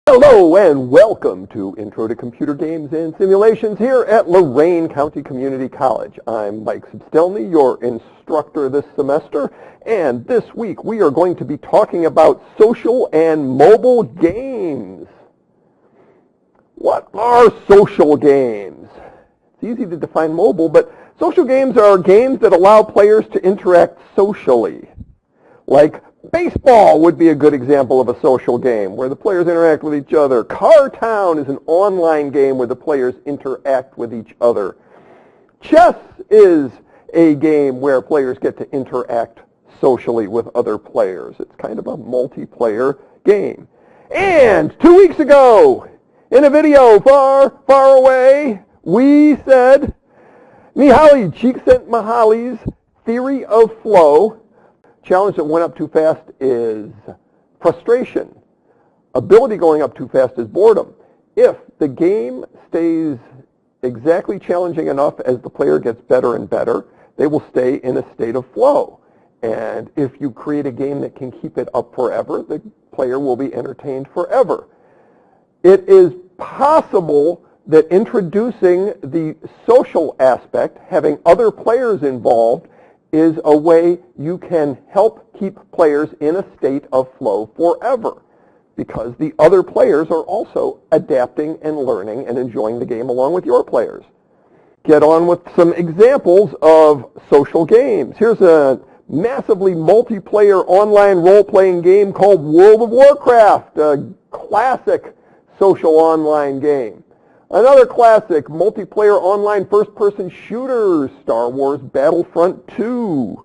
Hello and welcome to Intro to Computer Games and Simulations here at Lorain County Community College. I'm Mike Substelny, your instructor this semester, and this week we are going to be talking about social and mobile games. What are social games? It's easy to define mobile, but social games are games that allow players to interact socially. Like baseball would be a good example of a social game where the players interact with each other. Car Town is an online game where the players interact with each other. Chess is a game where players get to interact socially with other players. It's kind of a multiplayer game. And 2 weeks ago, in a video far, far away, we said Csíkszentmihályi's theory of flow. Challenge that went up too fast is frustration. Ability going up too fast is boredom. If the game stays exactly challenging enough as the player gets better and better, they will stay in a state of flow. And if you create a game that can keep it up forever, the player will be entertained forever. It is possible that introducing the social aspect, having other players involved, is a way you can help keep players in a state of flow forever, because the other players are also adapting and learning and enjoying the game along with your players. Get on with some examples of social games. Here's a massively multiplayer online role-playing game called World of Warcraft, a classic social online game. Another classic multiplayer online first-person shooter, Star Wars Battlefront 2.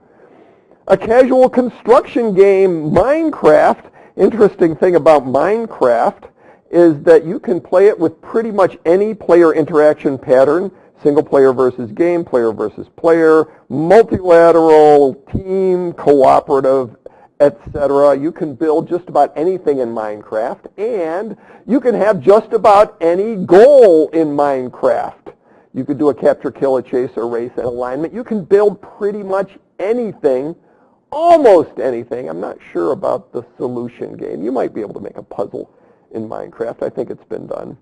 A casual construction game, Minecraft. Interesting thing about Minecraft is that you can play it with pretty much any player interaction pattern, single player versus game, player versus player, multilateral, team, cooperative, etc. You can build just about anything in Minecraft, and you can have just about any goal in Minecraft. You could do a capture, kill, a chase, a race, and alignment. You can build pretty much anything, almost anything. I'm not sure about the solution game. You might be able to make a puzzle in Minecraft. I think it's been done.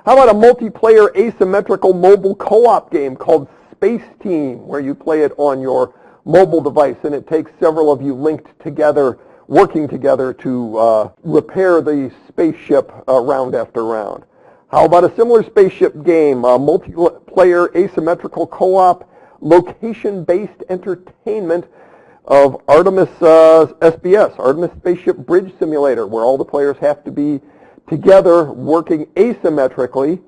How about a multiplayer asymmetrical mobile co-op game called Space Team, where you play it on your mobile device, and it takes several of you linked together, working together to repair the spaceship round after round. How about a similar spaceship game, multiplayer asymmetrical co-op, location-based entertainment of Artemis SBS, Artemis Spaceship Bridge Simulator, where all the players have to be together working asymmetrically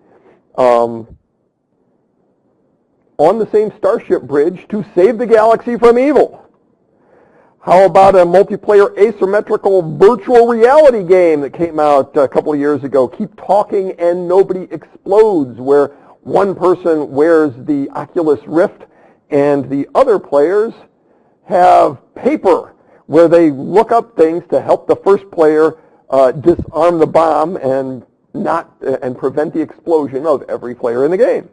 on the same starship bridge to save the galaxy from evil. How about a multiplayer asymmetrical virtual reality game that came out a couple of years ago, Keep Talking and Nobody Explodes, where one person wears the Oculus Rift and the other players have paper where they look up things to help the first player disarm the bomb and prevent the explosion of every player in the game.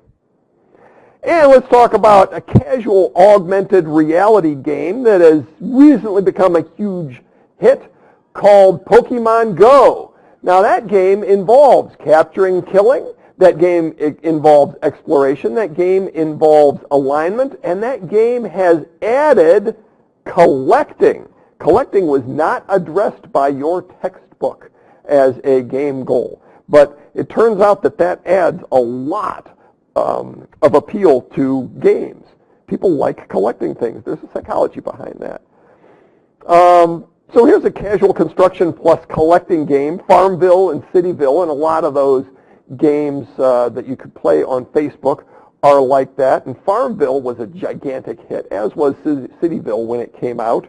And let's talk about a casual augmented reality game that has recently become a huge hit called Pokemon Go. Now that game involves capturing, killing. That game involves exploration. That game involves alignment. And that game has added collecting. Collecting was not addressed by your textbook as a game goal. But it turns out that that adds a lot of appeal to games. People like collecting things. There's a psychology behind that. So here's a casual construction plus collecting game, Farmville and Cityville, and a lot of those games that you could play on Facebook are like that. And Farmville was a gigantic hit, as was Cityville when it came out.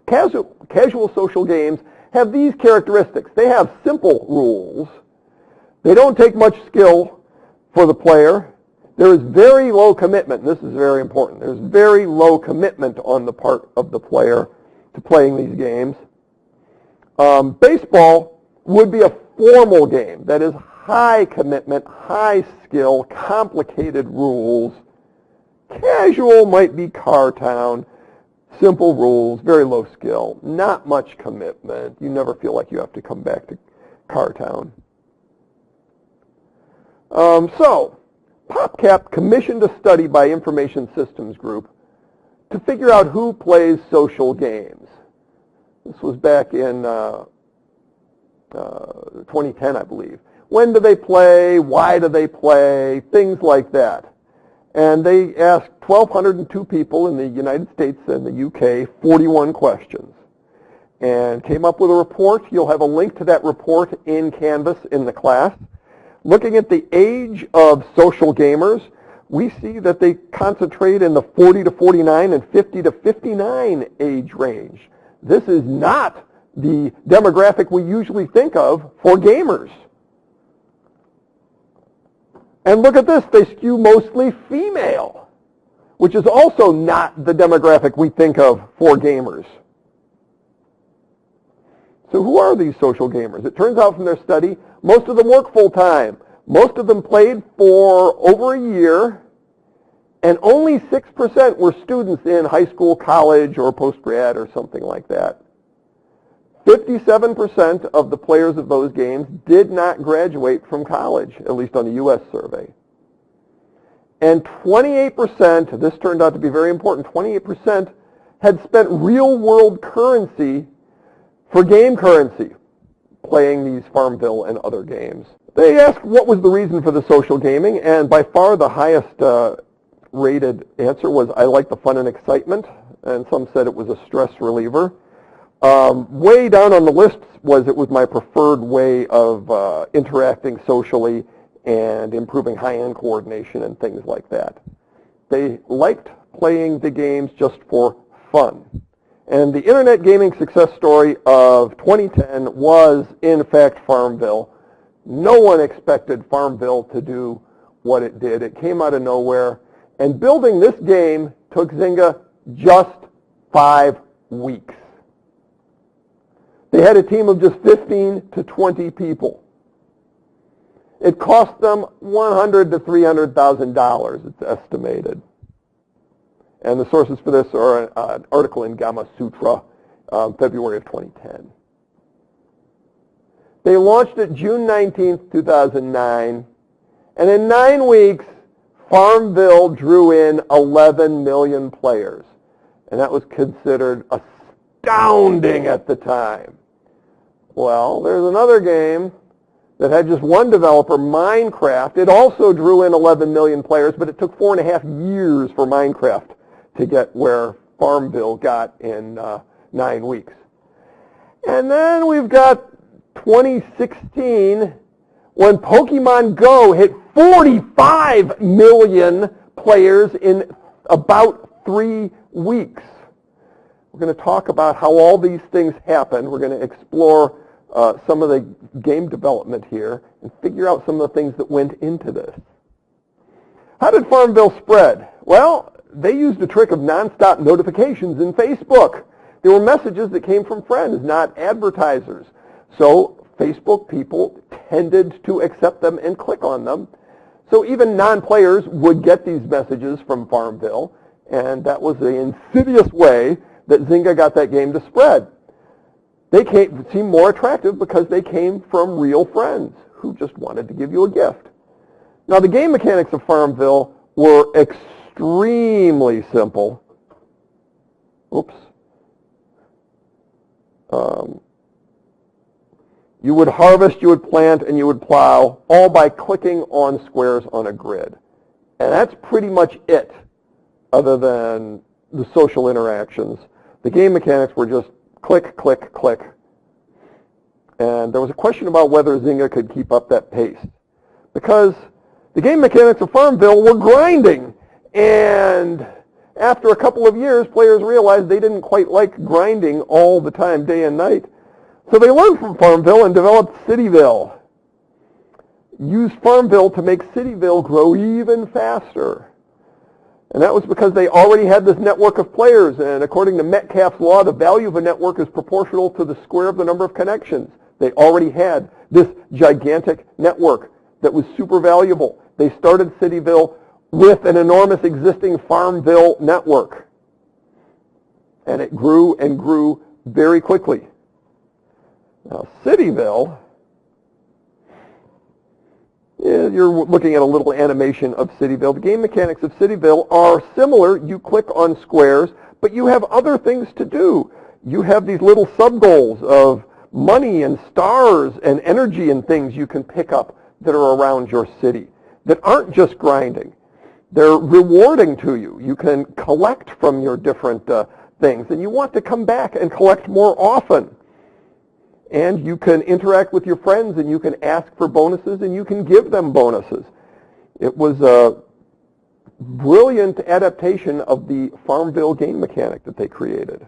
Casual social games have these characteristics. They have simple rules. They don't take much skill for the player. There is very low commitment. This is very important. There's very low commitment on the part of the player to playing these games. Baseball would be a formal game that is high commitment, high skill, complicated rules. Casual might be Car Town. Simple rules, very low skill, not much commitment. You never feel like you have to come back to Cartown. So, PopCap commissioned a study by Information Systems Group to figure out who plays social games. This was back in 2010, I believe. When do they play? Why do they play? Things like that. And they asked 1,202 people in the United States and the UK 41 questions and came up with a report. You'll have a link to that report in Canvas in the class. Looking at the age of social gamers, we see that they concentrate in the 40 to 49 and 50 to 59 age range. This is not the demographic we usually think of for gamers. And look at this, they skew mostly female, which is also not the demographic we think of for gamers. So who are these social gamers? It turns out from their study, most of them work full-time. Most of them played for over a year, and only 6% were students in high school, college, or post-grad, or something like that. 57% of the players of those games did not graduate from college, at least on the U.S. survey. And 28%, this turned out to be very important, 28% had spent real-world currency for game currency, playing these Farmville and other games. They asked what was the reason for the social gaming, and by far the highest rated answer was, I like the fun and excitement, and some said it was a stress reliever. Way down on the list was it was my preferred way of interacting socially and improving hand-eye coordination and things like that. They liked playing the games just for fun. And the internet gaming success story of 2010 was, in fact, Farmville. No one expected Farmville to do what it did. It came out of nowhere. And building this game took Zynga just 5 weeks. They had a team of just 15 to 20 people. It cost them $100,000 to $300,000, it's estimated. And the sources for this are an article in Gamma Sutra, February of 2010. They launched it June 19th, 2009, and in 9 weeks, Farmville drew in 11 million players. And that was considered astounding at the time. Well, there's another game that had just one developer, Minecraft. It also drew in 11 million players, but it took 4.5 years for Minecraft to get where Farmville got in 9 weeks. And then we've got 2016, when Pokemon Go hit 45 million players in about 3 weeks. We're going to talk about how all these things happen. We're going to explore some of the game development here and figure out some of the things that went into this. How did Farmville spread? Well, they used a trick of nonstop notifications in Facebook. There were messages that came from friends, not advertisers. So Facebook people tended to accept them and click on them. So even non-players would get these messages from Farmville, and that was the insidious way that Zynga got that game to spread. They seemed more attractive because they came from real friends who just wanted to give you a gift. Now, the game mechanics of Farmville were extremely simple. Oops. You would harvest, you would plant, and you would plow, all by clicking on squares on a grid. And that's pretty much it, other than the social interactions. The game mechanics were just click, click, click. And there was a question about whether Zynga could keep up that pace, because the game mechanics of Farmville were grinding. And after a couple of years, players realized they didn't quite like grinding all the time, day and night. So they learned from Farmville and developed Cityville. Used Farmville to make Cityville grow even faster. And that was because they already had this network of players. And according to Metcalfe's law, the value of a network is proportional to the square of the number of connections. They already had this gigantic network that was super valuable. They started Cityville with an enormous existing Farmville network. And it grew and grew very quickly. Now, Cityville, you're looking at a little animation of Cityville. The game mechanics of Cityville are similar. You click on squares, but you have other things to do. You have these little sub-goals of money and stars and energy and things you can pick up that are around your city that aren't just grinding. They're rewarding to you. You can collect from your different things, and you want to come back and collect more often. And you can interact with your friends, and you can ask for bonuses, and you can give them bonuses. It was a brilliant adaptation of the Farmville game mechanic that they created.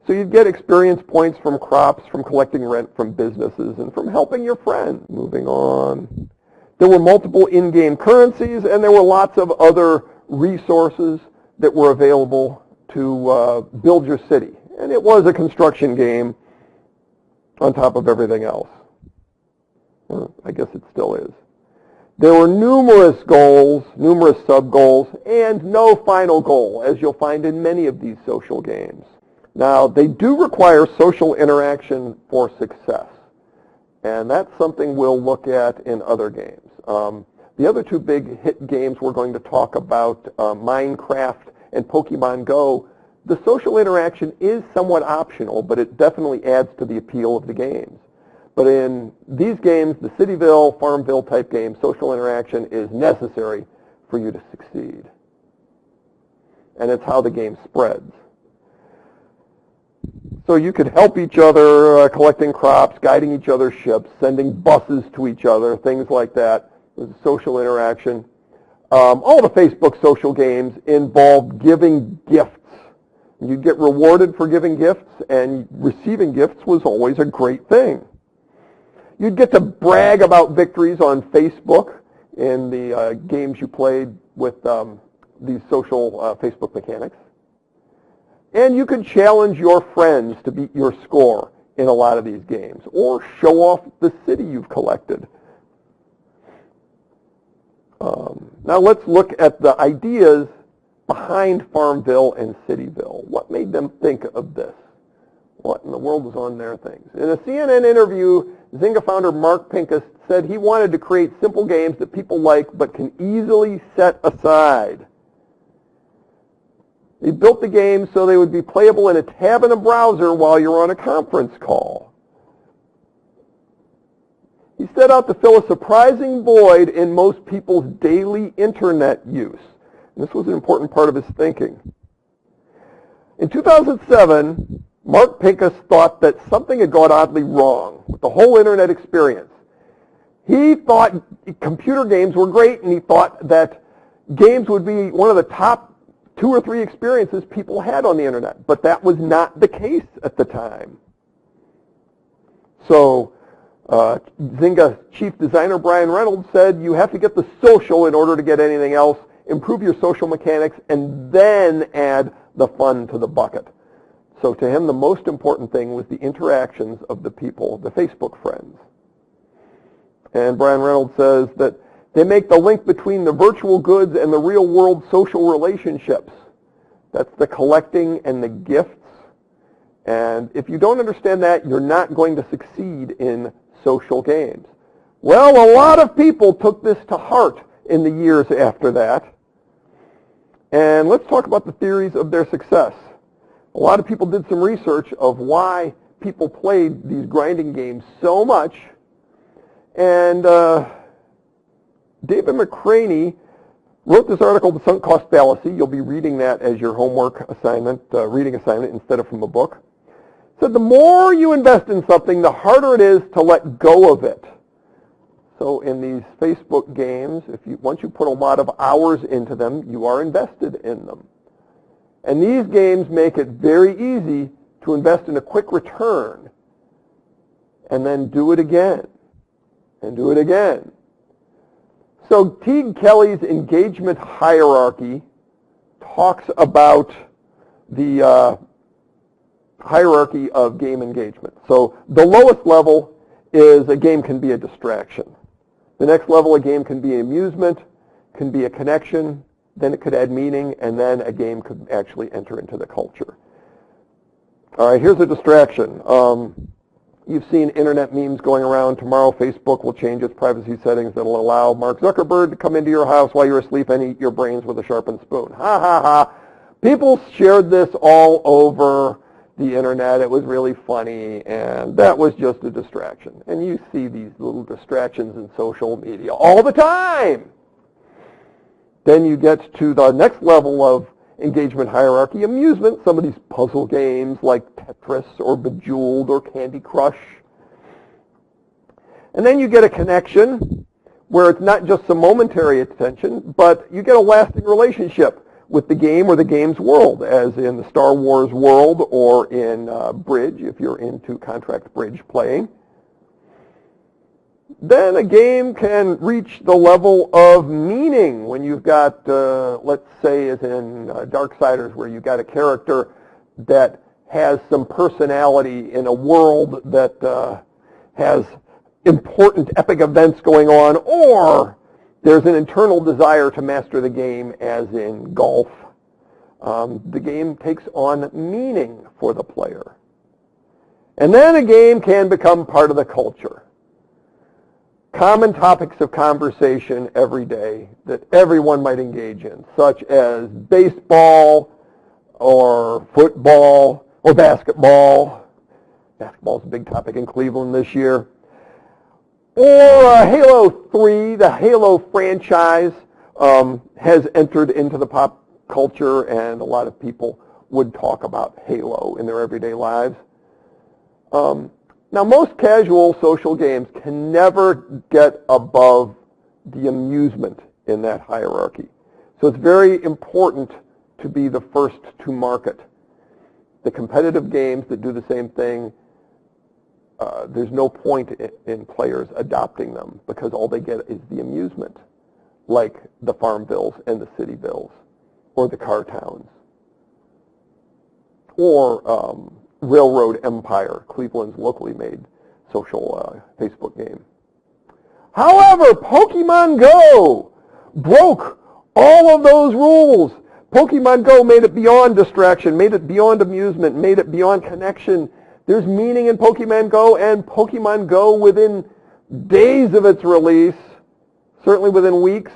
So you'd get experience points from crops, from collecting rent from businesses, and from helping your friends. Moving on. There were multiple in-game currencies, and there were lots of other resources that were available to build your city. And it was a construction game on top of everything else. Well, I guess it still is. There were numerous goals, numerous sub-goals, and no final goal, as you'll find in many of these social games. Now, they do require social interaction for success, and that's something we'll look at in other games. The other two big hit games we're going to talk about, Minecraft and Pokemon Go, the social interaction is somewhat optional, but it definitely adds to the appeal of the games. But in these games, the Cityville, Farmville type games, social interaction is necessary for you to succeed. And it's how the game spreads. So you could help each other collecting crops, guiding each other's ships, sending buses to each other, things like that. There's social interaction. All the Facebook social games involved giving gifts. You'd get rewarded for giving gifts, and receiving gifts was always a great thing. You'd get to brag about victories on Facebook in the games you played with these social Facebook mechanics. And you could challenge your friends to beat your score in a lot of these games, or show off the city you've collected. Now let's look at the ideas behind Farmville and Cityville. What made them think of this? What in the world was on their things? In a CNN interview, Zynga founder Mark Pincus said he wanted to create simple games that people like but can easily set aside. He built the games so they would be playable in a tab in a browser while you're on a conference call. He set out to fill a surprising void in most people's daily internet use. And this was an important part of his thinking. In 2007, Mark Pincus thought that something had gone oddly wrong with the whole internet experience. He thought computer games were great, and he thought that games would be one of the top 2 or 3 experiences people had on the internet. But that was not the case at the time. So Zynga chief designer Brian Reynolds said, you have to get the social in order to get anything else, improve your social mechanics, and then add the fun to the bucket. So to him, the most important thing was the interactions of the people, the Facebook friends. And Brian Reynolds says that they make the link between the virtual goods and the real-world social relationships. That's the collecting and the gifts. And if you don't understand that, you're not going to succeed in social games. Well, a lot of people took this to heart in the years after that. And let's talk about the theories of their success. A lot of people did some research of why people played these grinding games so much. And David McRaney wrote this article, The Sunk Cost Fallacy. You'll be reading that as your homework assignment, reading assignment instead of from a book. Said the more you invest in something, the harder it is to let go of it. So in these Facebook games, once you put a lot of hours into them, you are invested in them. And these games make it very easy to invest in a quick return and then do it again and do it again. So Teague Kelly's engagement hierarchy talks about the hierarchy of game engagement. So the lowest level is a game can be a distraction. The next level, a game can be amusement, can be a connection, then it could add meaning, and then a game could actually enter into the culture. All right, here's a distraction. You've seen internet memes going around. Tomorrow, Facebook will change its privacy settings that will allow Mark Zuckerberg to come into your house while you're asleep and eat your brains with a sharpened spoon. Ha, ha, ha. People shared this all over the internet. It was really funny, and that was just a distraction. And you see these little distractions in social media all the time. Then you get to the next level of engagement hierarchy, amusement, some of these puzzle games like Tetris or Bejeweled or Candy Crush. And then you get a connection where it's not just some momentary attention, but you get a lasting relationship with the game or the game's world, as in the Star Wars world or in bridge, if you're into contract bridge playing. Then a game can reach the level of meaning when you've got, let's say, as in Darksiders, where you've got a character that has some personality in a world that has important epic events going on, or there's an internal desire to master the game, as in golf. The game takes on meaning for the player. And then a game can become part of the culture. Common topics of conversation every day that everyone might engage in, such as baseball or football or basketball. Basketball is a big topic in Cleveland this year. Or Halo 3, the Halo franchise, has entered into the pop culture, and a lot of people would talk about Halo in their everyday lives. Now, most casual social games can never get above the amusement in that hierarchy. So it's very important to be the first to market. The competitive games that do the same thing, there's no point in players adopting them because all they get is the amusement, like the Farmvilles and the Cityvilles, or the Car Towns, or Railroad Empire, Cleveland's locally made social Facebook game. However, Pokemon Go broke all of those rules. Pokemon Go made it beyond distraction, made it beyond amusement, made it beyond connection. There's meaning in Pokemon Go, and Pokemon Go, within days of its release, certainly within weeks,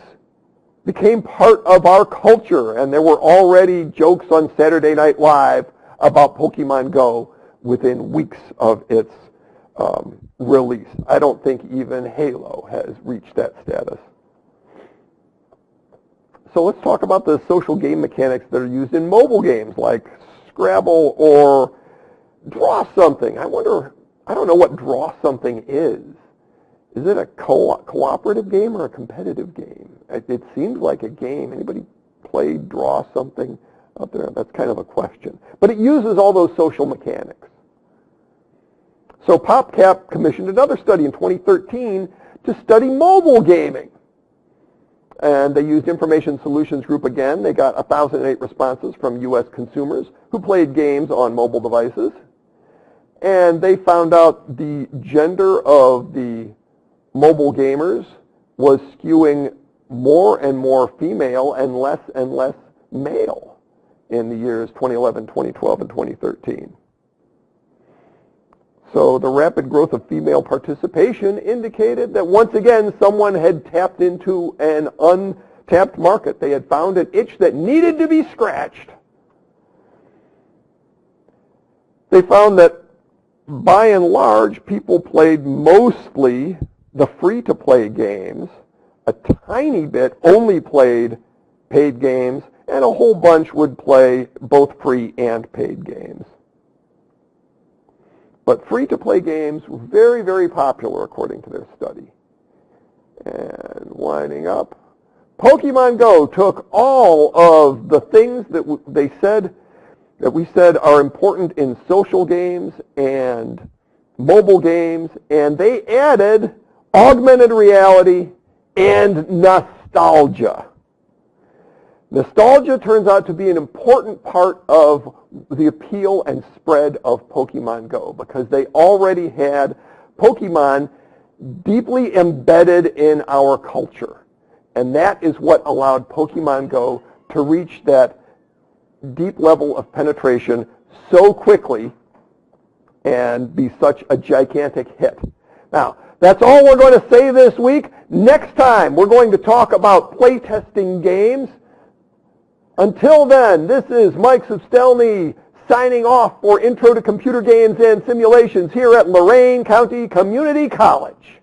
became part of our culture, and there were already jokes on Saturday Night Live about Pokemon Go within weeks of its release. I don't think even Halo has reached that status. So let's talk about the social game mechanics that are used in mobile games like Scrabble or Draw Something. I don't know what Draw Something is. Is it a cooperative game or a competitive game? It seems like a game. Anybody play Draw Something out there? That's kind of a question. But it uses all those social mechanics. So PopCap commissioned another study in 2013 to study mobile gaming. And they used Information Solutions Group again. They got 1,008 responses from U.S. consumers who played games on mobile devices. And they found out the gender of the mobile gamers was skewing more and more female and less male in the years 2011, 2012, and 2013. So the rapid growth of female participation indicated that once again someone had tapped into an untapped market. They had found an itch that needed to be scratched. They found that by and large people played mostly the free-to-play games, a tiny bit only played paid games, and a whole bunch would play both free and paid games. But free-to-play games were very, very popular according to their study. And winding up, Pokemon Go took all of the things that we said are important in social games and mobile games, and they added augmented reality and nostalgia. Nostalgia turns out to be an important part of the appeal and spread of Pokemon Go because they already had Pokemon deeply embedded in our culture. And that is what allowed Pokemon Go to reach that deep level of penetration so quickly and be such a gigantic hit. Now, that's all we're going to say this week. Next time, we're going to talk about playtesting games. Until then, this is Mike Substelny signing off for Intro to Computer Games and Simulations here at Lorain County Community College.